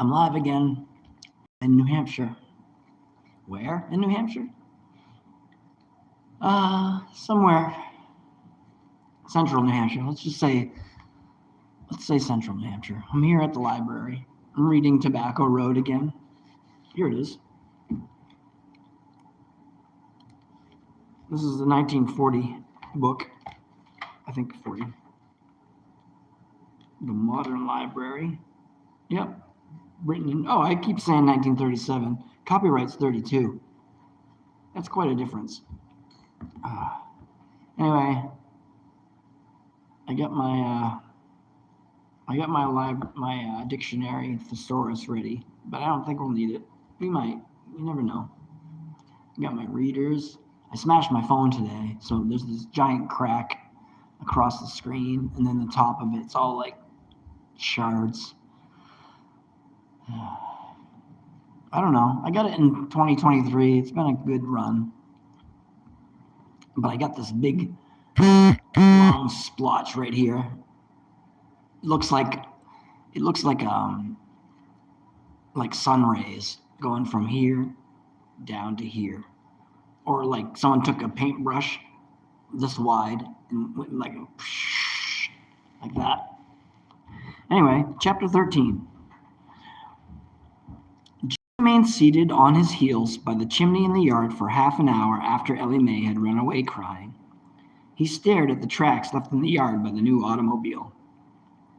I'm live again in New Hampshire. Where in New Hampshire? Somewhere central New Hampshire. Let's say central New Hampshire. I'm here at the library. I'm reading Tobacco Road again. Here it is. This is the 1940 book. I think 40. The Modern Library. Yep. Written in, I keep saying 1937. Copyright's 32. That's quite a difference. Anyway, I got my dictionary thesaurus ready, but I don't think we'll need it. We might. You never know. I got my readers. I smashed my phone today, so there's this giant crack across the screen, and then the top of it's all like shards. I don't know. I got it in 2023. It's been a good run. But I got this big, long splotch right here. It looks like sun rays going from here down to here. Or like someone took a paintbrush this wide and went like that. Anyway, chapter 13. Remained seated on his heels by the chimney in the yard for half an hour after Ellie Mae had run away crying. He stared at the tracks left in the yard by the new automobile,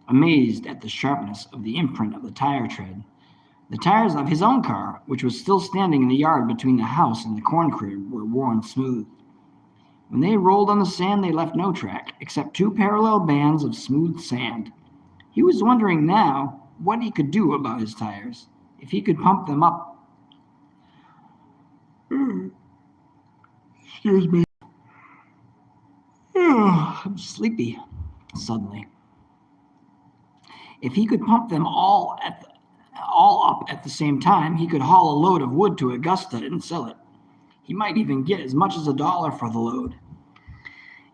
amazed at the sharpness of the imprint of the tire tread. The tires of his own car, which was still standing in the yard between the house and the corn crib, were worn smooth. When they rolled on the sand, they left no track, except two parallel bands of smooth sand. He was wondering now what he could do about his tires. If he could pump them up. Excuse me. I'm sleepy suddenly. If he could pump them all up at the same time, he could haul a load of wood to Augusta and sell it. He might even get as much as $1 for the load.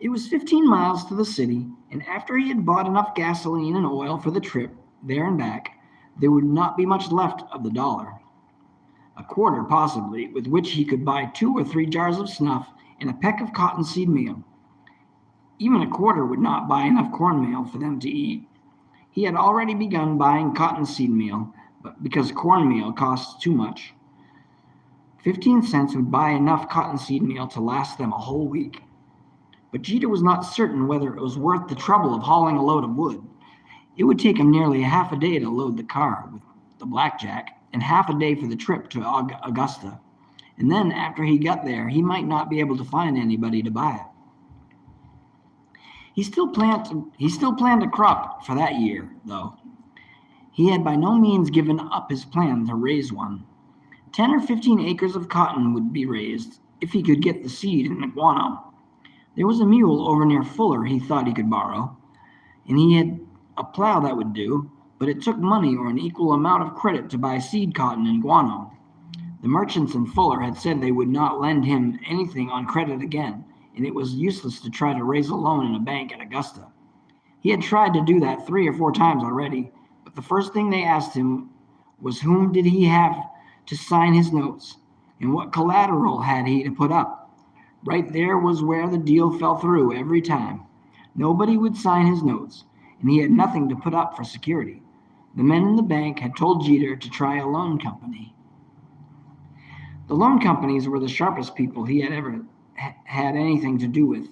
It was 15 miles to the city, and after he had bought enough gasoline and oil for the trip, there and back, there would not be much left of the $1. A quarter, possibly, with which he could buy 2 or 3 jars of snuff and a peck of cottonseed meal. Even a quarter would not buy enough cornmeal for them to eat. He had already begun buying cottonseed meal, but because cornmeal costs too much. 15 cents would buy enough cottonseed meal to last them a whole week. But Jeter was not certain whether it was worth the trouble of hauling a load of wood. It would take him nearly half a day to load the car with the blackjack and half a day for the trip to Augusta. And then after he got there, he might not be able to find anybody to buy it. He still planned a crop for that year, though. He had by no means given up his plan to raise one. 10 or 15 acres of cotton would be raised if he could get the seed and the guano. There was a mule over near Fuller he thought he could borrow, and he had a plow that would do, but it took money or an equal amount of credit to buy seed cotton and guano. The merchants in Fuller had said they would not lend him anything on credit again, and it was useless to try to raise a loan in a bank at Augusta. He had tried to do that 3 or 4 times already, but the first thing they asked him was whom did he have to sign his notes, and what collateral had he to put up. Right there was where the deal fell through every time. Nobody would sign his notes, and he had nothing to put up for security. The men in the bank had told Jeter to try a loan company. The loan companies were the sharpest people he had ever had anything to do with.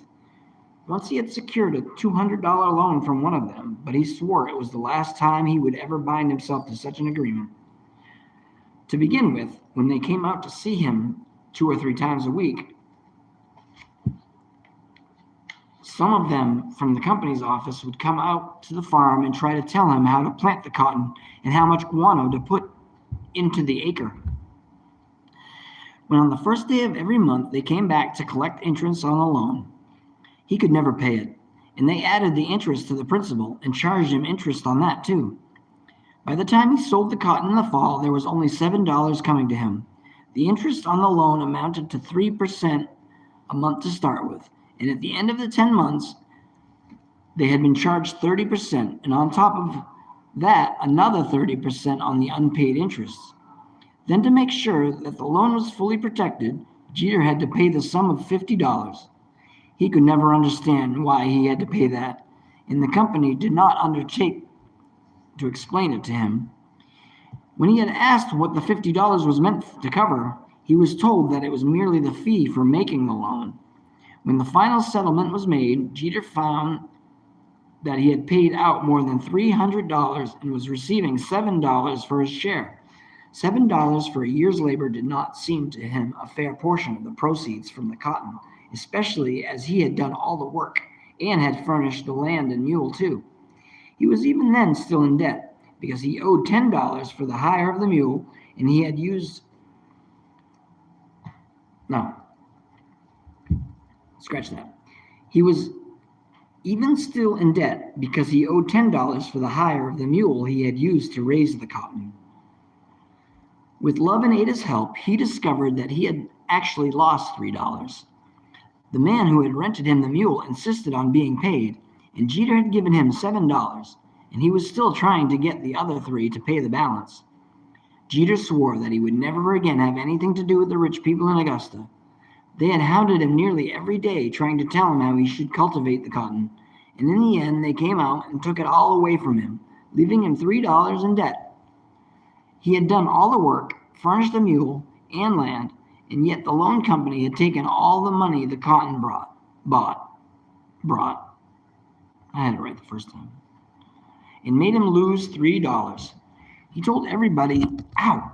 Once he had secured a $200 loan from one of them, but he swore it was the last time he would ever bind himself to such an agreement. To begin with, when they came out to see him 2 or 3 times a week, some of them from the company's office would come out to the farm and try to tell him how to plant the cotton and how much guano to put into the acre. When on the first day of every month they came back to collect interest on the loan, he could never pay it, and they added the interest to the principal and charged him interest on that too. By the time he sold the cotton in the fall, there was only $7 coming to him. The interest on the loan amounted to 3% a month to start with, and at the end of the 10 months, they had been charged 30%, and on top of That another 30% on the unpaid interest. Then to make sure that the loan was fully protected, Jeter had to pay the sum of $50. He could never understand why he had to pay that, and the company did not undertake to explain it to him. When he had asked what the $50 was meant to cover, he was told that it was merely the fee for making the loan. When the final settlement was made, Jeter found that he had paid out more than $300 and was receiving $7 for his share. $7 for a year's labor did not seem to him a fair portion of the proceeds from the cotton, especially as he had done all the work and had furnished the land and mule too. He was even then still in debt because he owed $10 for the hire of the mule, and he had used scratch that. He was even still in debt because he owed $10 for the hire of the mule he had used to raise the cotton. With Love and Ada's help, he discovered that he had actually lost $3. The man who had rented him the mule insisted on being paid, and Jeter had given him $7, and he was still trying to get the other $3 to pay the balance. Jeter swore that he would never again have anything to do with the rich people in Augusta. They had hounded him nearly every day, trying to tell him how he should cultivate the cotton, and in the end they came out and took it all away from him, leaving him $3 in debt. He had done all the work, furnished the mule and land, and yet the loan company had taken all the money the cotton brought. I had it right the first time. And made him lose $3. He told everybody, ow.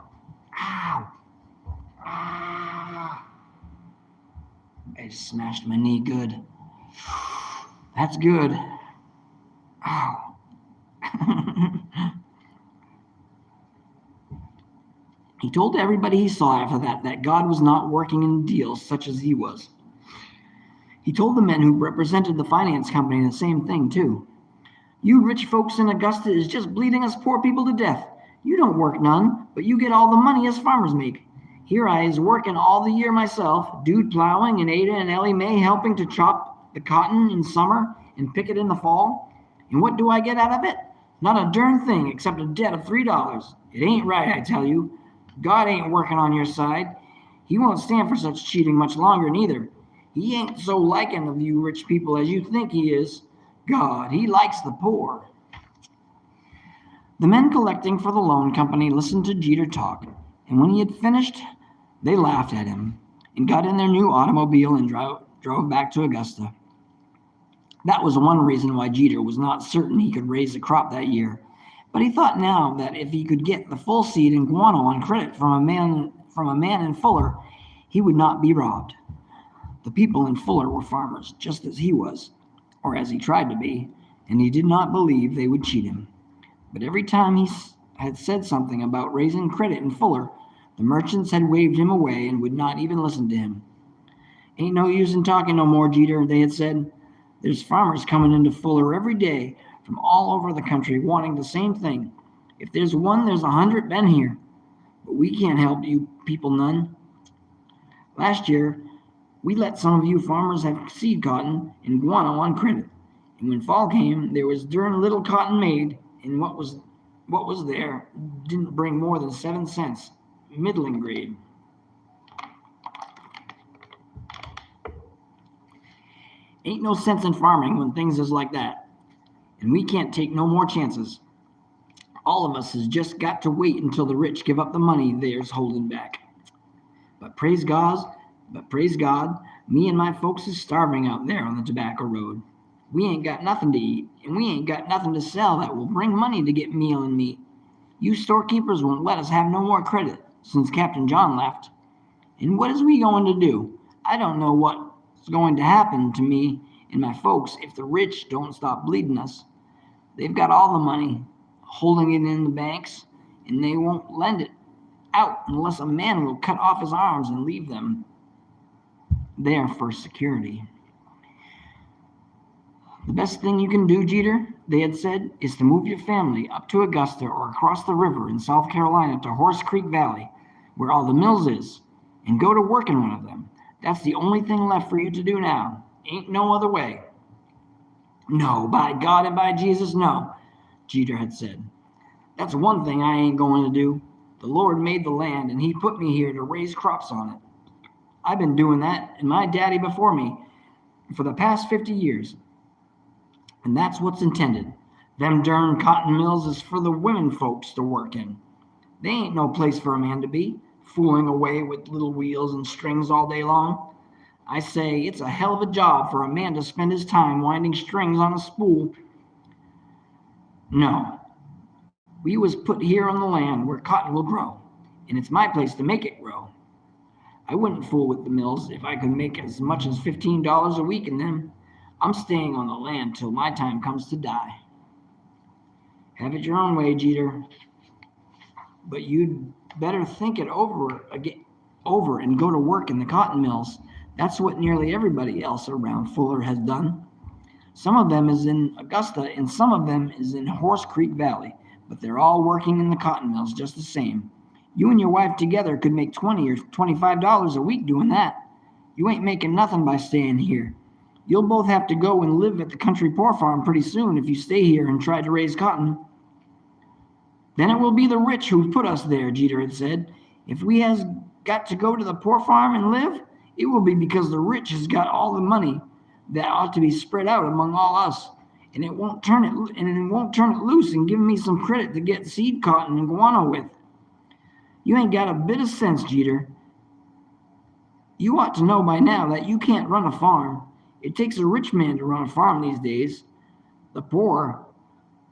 I just smashed my knee good. That's good. Ow. He told everybody he saw after that God was not working in deals such as he was. He told the men who represented the finance company the same thing, too. You rich folks in Augusta is just bleeding us poor people to death. You don't work none, but you get all the money us farmers make. Here I is working all the year myself, dude plowing and Ada and Ellie Mae helping to chop the cotton in summer and pick it in the fall. And what do I get out of it? Not a darn thing except a debt of $3. It ain't right, I tell you. God ain't working on your side. He won't stand for such cheating much longer neither. He ain't so liking of you rich people as you think he is. God, he likes the poor. The men collecting for the loan company listened to Jeter talk, and when he had finished, they laughed at him and got in their new automobile and drove back to Augusta. That was one reason why Jeter was not certain he could raise a crop that year, but he thought now that if he could get the full seed and guano on credit from a man in Fuller, he would not be robbed. The people in Fuller were farmers, just as he was, or as he tried to be, and he did not believe they would cheat him. But every time he had said something about raising credit in Fuller, the merchants had waved him away and would not even listen to him. Ain't no use in talking no more, Jeter, they had said. There's farmers coming into Fuller every day from all over the country wanting the same thing. If there's one, there's 100 been here. But we can't help you people none. Last year, we let some of you farmers have seed cotton and guano on credit. And when fall came, there was darn little cotton made, and what was there didn't bring more than 7 cents, middling grade. Ain't no sense in farming when things is like that. And we can't take no more chances. All of us has just got to wait until the rich give up the money they's holding back. But praise God, me and my folks is starving out there on the tobacco road. We ain't got nothing to eat, and we ain't got nothing to sell that will bring money to get meal and meat. You storekeepers won't let us have no more credit since Captain John left. And what is we going to do? I don't know what's going to happen to me and my folks if the rich don't stop bleeding us. They've got all the money, holding it in the banks, and they won't lend it out unless a man will cut off his arms and leave them there for security. The best thing you can do, Jeter, they had said, is to move your family up to Augusta or across the river in South Carolina to Horse Creek Valley, where all the mills is, and go to work in one of them. That's the only thing left for you to do now. Ain't no other way. No, by God and by Jesus, no, Jeter had said. That's one thing I ain't going to do. The Lord made the land, and He put me here to raise crops on it. I've been doing that, and my daddy before me, for the past 50 years. And that's what's intended. Them darn cotton mills is for the women folks to work in. They ain't no place for a man to be, fooling away with little wheels and strings all day long. I say it's a hell of a job for a man to spend his time winding strings on a spool. No, we was put here on the land where cotton will grow, and it's my place to make it grow. I wouldn't fool with the mills if I could make as much as $15 a week in them. I'm staying on the land till my time comes to die. Have it your own way, Jeter, but you'd better think it over and go to work in the cotton mills. That's what nearly everybody else around Fuller has done. Some of them is in Augusta and some of them is in Horse Creek Valley, but they're all working in the cotton mills just the same. You and your wife together could make $20 or $25 a week doing that. You ain't making nothing by staying here. You'll both have to go and live at the country poor farm pretty soon if you stay here and try to raise cotton. Then it will be the rich who put us there, Jeter had said. If we has got to go to the poor farm and live, it will be because the rich has got all the money that ought to be spread out among all us, and it won't turn it loose and give me some credit to get seed cotton and guano with. You ain't got a bit of sense, Jeter. You ought to know by now that you can't run a farm. It takes a rich man to run a farm these days. The poor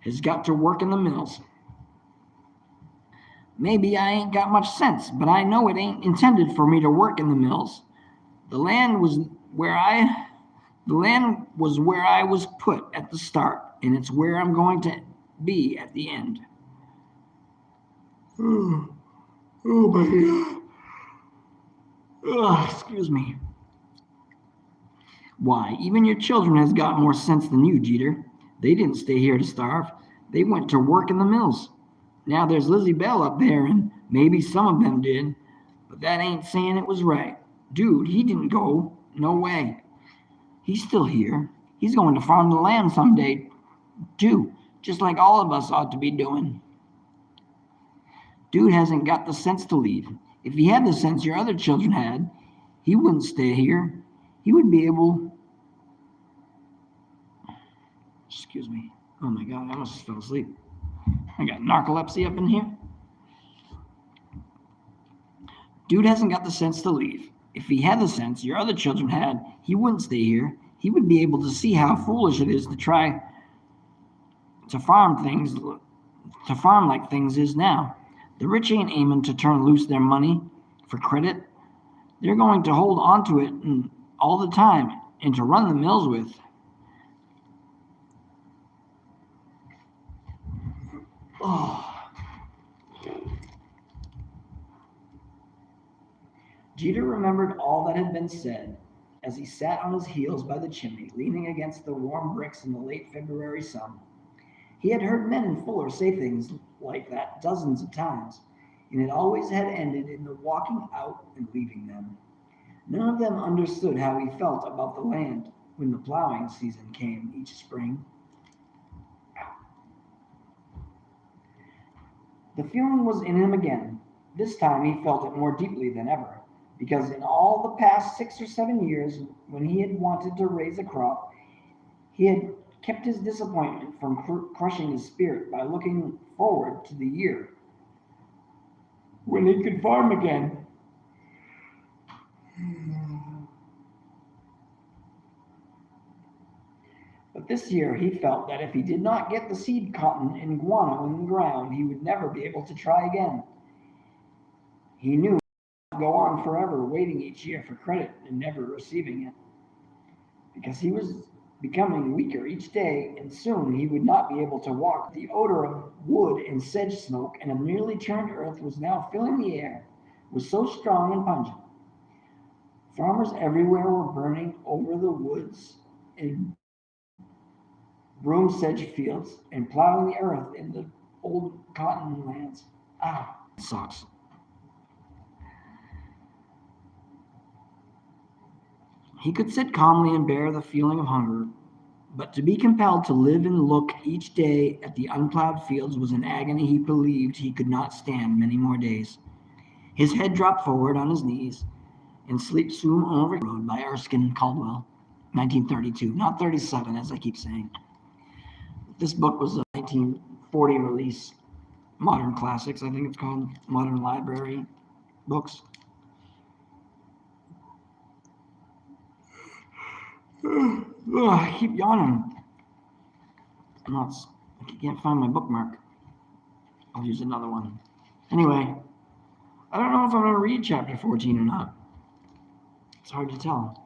has got to work in the mills. Maybe I ain't got much sense, but I know it ain't intended for me to work in the mills. The land was where I was put at the start, and it's where I'm going to be at the end. Oh my God. Excuse me. Why, even your children has got more sense than you, Jeter. They didn't stay here to starve. They went to work in the mills. Now there's Lizzie Bell up there, and maybe some of them did, but that ain't saying it was right. Dude, he didn't go. No way. He's still here. He's going to farm the land someday, too, just like all of us ought to be doing. Dude hasn't got the sense to leave. If he had the sense your other children had, he wouldn't stay here. He would be able... Excuse me. Oh my God, I almost fell asleep. I got narcolepsy up in here. Dude hasn't got the sense to leave. If he had the sense your other children had, he wouldn't stay here. He would be able to see how foolish it is to try to farm like things is now. The rich ain't aiming to turn loose their money for credit. They're going to hold on to it all the time and to run the mills with. Oh. Jeter remembered all that had been said as he sat on his heels by the chimney, leaning against the warm bricks in the late February sun. He had heard men in Fuller say things like that dozens of times, and it always had ended in the walking out and leaving them. None of them understood how he felt about the land when the plowing season came each spring. The feeling was in him again. This time he felt it more deeply than ever, because in all the past 6 or 7 years, when he had wanted to raise a crop, he had kept his disappointment from crushing his spirit by looking forward to the year when he could farm again. But this year he felt that if he did not get the seed cotton and guano in the ground, he would never be able to try again. He knew he would go on forever waiting each year for credit and never receiving it, because he was becoming weaker each day, and soon he would not be able to walk. The odor of wood and sedge smoke and of nearly turned earth was now filling the air, was so strong and pungent. Farmers everywhere were burning over the woods and broom sedge fields and plowing the earth in the old cotton lands. It sucks. He could sit calmly and bear the feeling of hunger But to be compelled to live and look each day at the unplowed fields was an agony he believed he could not stand many more days. His head dropped forward on his knees, and sleep soon overrode by Erskine Caldwell, 1932, not 37, as I keep saying. This book was a 1940 release, Modern Classics, I think it's called, Modern Library Books. I keep yawning. I can't find my bookmark. I'll use another one. Anyway, I don't know if I'm going to read chapter 14 or not. It's hard to tell.